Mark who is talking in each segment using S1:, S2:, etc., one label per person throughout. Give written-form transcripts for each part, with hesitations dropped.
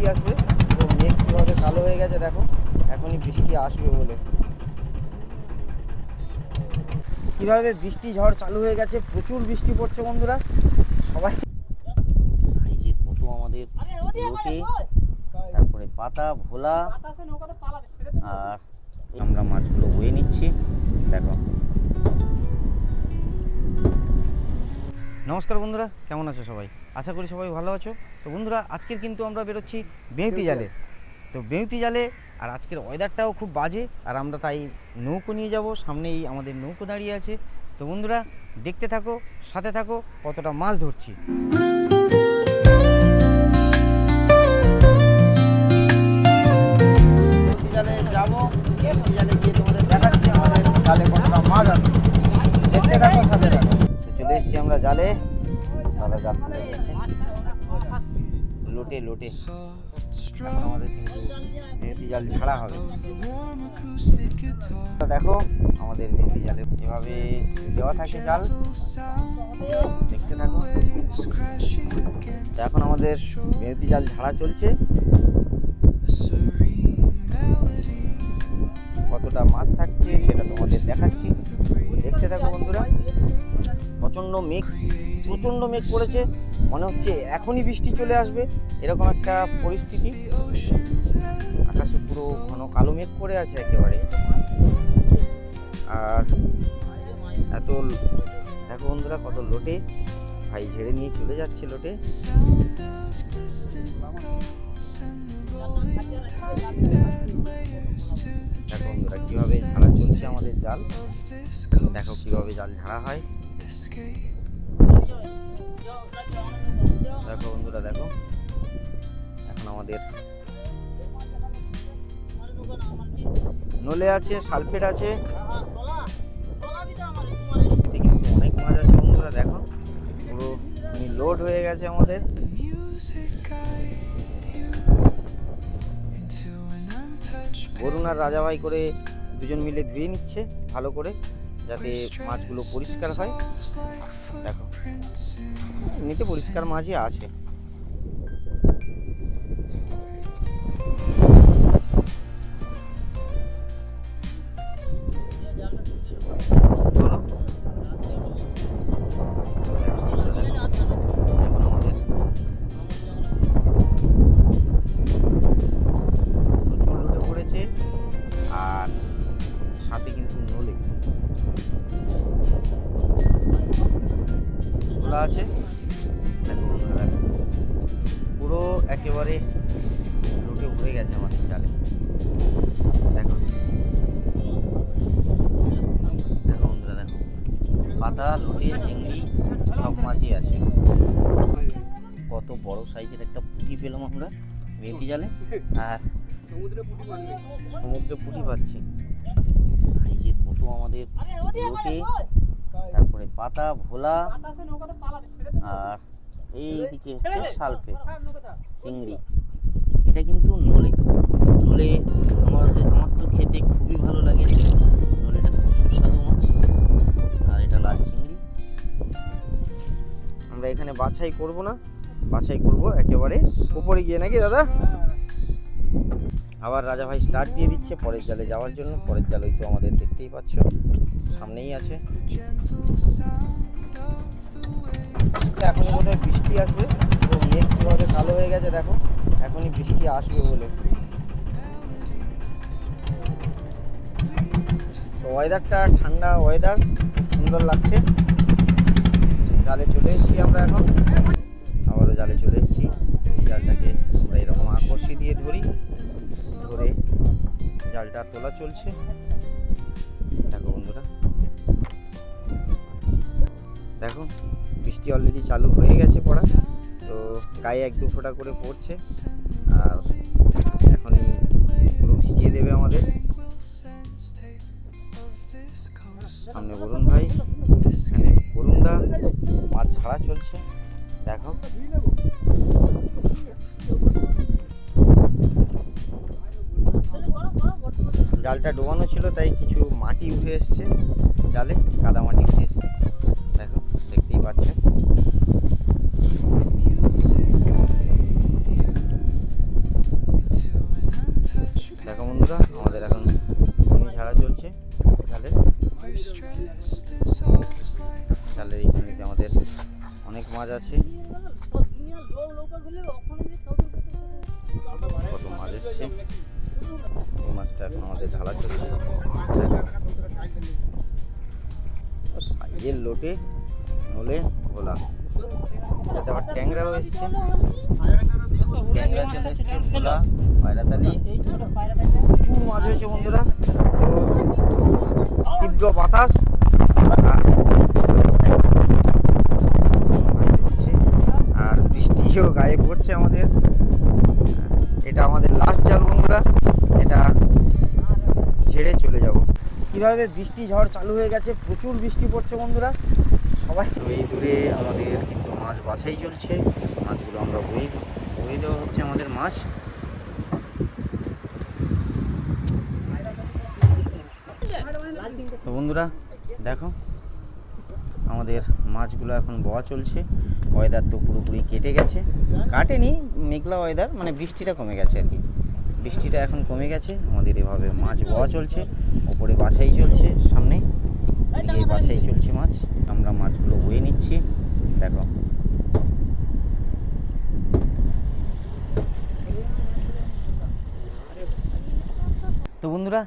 S1: বৃষ্টি আসবে। তো মেঘ কীভাবে কালো হয়ে গেছে দেখো, এখনই বৃষ্টি আসবে বলে। কীভাবে বৃষ্টি ঝড় চালু হয়ে গেছে, প্রচুর বৃষ্টি পড়ছে বন্ধুরা। সবাই সাইজের কত আমাদের লোটে, তারপরে পাতা ভোলা, আর আমরা মাছগুলো বয়ে নিচ্ছি দেখো। নমস্কার বন্ধুরা, কেমন আছো সবাই? আশা করি সবাই ভালো আছো। তো বন্ধুরা, আজকের কিন্তু আমরা বেরোচ্ছি বেউতি জালে। তো বেউতি জালে, আর আজকের ওয়েদারটাও খুব বাজে, আর আমরা তাই নৌকো নিয়ে যাব। সামনেই আমাদের নৌকো দাঁড়িয়ে আছে। তো বন্ধুরা, দেখতে থাকো, সাথে থাকো, কতটা মাছ ধরছি। বেউতি জালে যাবো, বেউতি জালে গিয়ে তোমাদের দেখাচ্ছি আমাদের জালে কতটা মাছ আছে। দেখতে থাকো, সাথে থাকো। তো চলে এসেছি আমরা জালে। দাদা জাল তুলে নিচ্ছে, লোটে লোটে। এখন আমাদের কিন্তু মেহেদি জাল ছাড়া হবে। দেখো আমাদের মেহেদি জালে এভাবে দেওয়া থাকে জাল, দেখতে থাকো। এখন আমাদের মেহেদি জাল ঝাড়া চলছে। কতটা মাছ থাকছে সেটা তোমাদের দেখাচ্ছি, দেখতে থাকো বন্ধুরা। প্রচণ্ড মেঘ পড়েছে, মনে হচ্ছে এখনই বৃষ্টি চলে আসবে, এরকম একটা পরিস্থিতি। আকাশে পুরো ঘন কালো মেঘ করে আছে একেবারে। আর এত দেখো বন্ধুরা, কত লোটে ভাই ঝেড়ে নিয়ে চলে যাচ্ছে লোটে। দেখো বন্ধুরা, কিভাবে ঝাড়া চলছে আমাদের জাল। দেখো কিভাবে জাল ঝাড়া হয়। দেখো বন্ধুরা, দেখো এখন আমাদের নলে আছে, সালফেট আছে, কিন্তু অনেক মাছ আছে বন্ধুরা। দেখো পুরো লোড হয়ে গেছে আমাদের। বরুণ আর রাজা ভাই করে দুজন মিলে ধুয়ে নিচ্ছে ভালো করে, যাতে মাছগুলো পরিষ্কার হয়। দেখো এমনিতে পরিষ্কার মাছই আছে। আর সাথে কিন্তু নলে খোলা আছে। দেখো বন্ধুরা, পুরো একেবারে লোটে উঠে গেছে আমাদের জালে। দেখো দেখো বন্ধুরা, দেখো পাতা, লোটে, চিংড়ি সব মাছই আছে। কত বড় সাইজের একটা পুঁটি পেলাম আমরা মেহেদি জালে, আর সমুদ্রে পুঁটি পাচ্ছি। সাইজের কত আমাদের লোটে, তারপরে পাতা ভোলা, আর এইদিকে হচ্ছে সালফেট চিংড়ি। এটা কিন্তু নলে আমার তো খেতে খুবই ভালো লাগে। নলেটা খুব সুস্বাদু মাছ। আর এটা লাল চিংড়ি। আমরা এখানে বাছাই করব না, বাছাই করব একেবারে উপরে গিয়ে, নাকি দাদা? আবার রাজা ভাই স্টার্ট দিয়ে দিচ্ছে পরের জালে যাওয়ার জন্য। পরের জাল ওই তো আমাদের দেখতেই পাচ্ছ, সামনেই আছে। এখনই বোধহয় বৃষ্টি আসবে। তো মেঘ কীভাবে কালো হয়ে গেছে দেখো, এখনই বৃষ্টি আসবে বলে। তো ওয়েদারটা ঠান্ডা ওয়েদার, খুব সুন্দর লাগছে। জালে চলে এসেছি আমরা, এখন আবারও জালে চলে এসেছি। এই জালটাকে আমরা এরকম আকর্ষি দিয়ে ধরে জালটা তোলা চলছে। দেখো বন্ধুরা, দেখো বৃষ্টি অলরেডি চালু হয়ে গেছে পড়া। তো গায়ে 1-2 ফোঁটা করে পড়ছে, আর এখনই পুরো ভিজিয়ে দেবে আমাদের। সামনে বরুণ ভাই, এখানে বরুণদা, মাছ ছাড়া চলছে। দেখো জালটা ডোবানো ছিল, তাই কিছু মাটি উঠে এসছে জালে, কাদা মাটি উঠে এসছে। দেখো দেখতেই পাচ্ছেন। এসছে। এই মাছটা এখন আমাদের ঢালা চলছে। সাইজের লোটে নলে ভোলা, এটাতে আবার ট্যাংরাও এসছে। ট্যাংরার জন্য এসছে ভোলা, পায়রাতালি, প্রচুর মাছ হয়েছে বন্ধুরা। তো তীব্র বাতাস আর বৃষ্টিও গায়ে পড়ছে আমাদের। এটা আমাদের লাস্ট জাল বন্ধুরা, এটা ছেড়ে চলে যাব। কিভাবে বৃষ্টি ঝড় চালু হয়ে গেছে, প্রচুর বৃষ্টি পড়ছে বন্ধুরা। সবাই এই দূরে আমাদের কিন্তু মাছ বাছাই চলছে। মাছগুলো আমরা বয়ে দেওয়া হচ্ছে আমাদের মাছ। তো বন্ধুরা দেখো আমাদের মাছগুলো এখন বওয়া চলছে। ওয়েদার তো পুরোপুরি কেটে গেছে, কাটেনি, মেঘলা ওয়েদার, মানে বৃষ্টিটা কমে গেছে আর কি। বৃষ্টিটা এখন কমে গেছে, আমাদের এভাবে মাছ বওয়া চলছে। ওপরে বাছাই চলছে, সামনে এদিকে বাছাই চলছে মাছ। আমরা মাছগুলো বয়ে নিচ্ছি দেখো। তো বন্ধুরা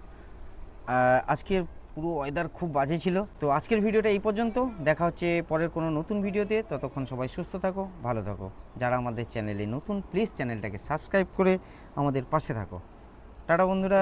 S1: আজকের পুরো ওয়েদার খুব বাজে ছিল। তো আজকের ভিডিওটা এই পর্যন্ত, দেখা হচ্ছে পরের কোনো নতুন ভিডিওতে। ততক্ষণ সবাই সুস্থ থাকো, ভালো থাকো। যারা আমাদের চ্যানেলে নতুন, প্লিজ চ্যানেলটাকে সাবস্ক্রাইব করে আমাদের পাশে থাকো। টাটা বন্ধুরা।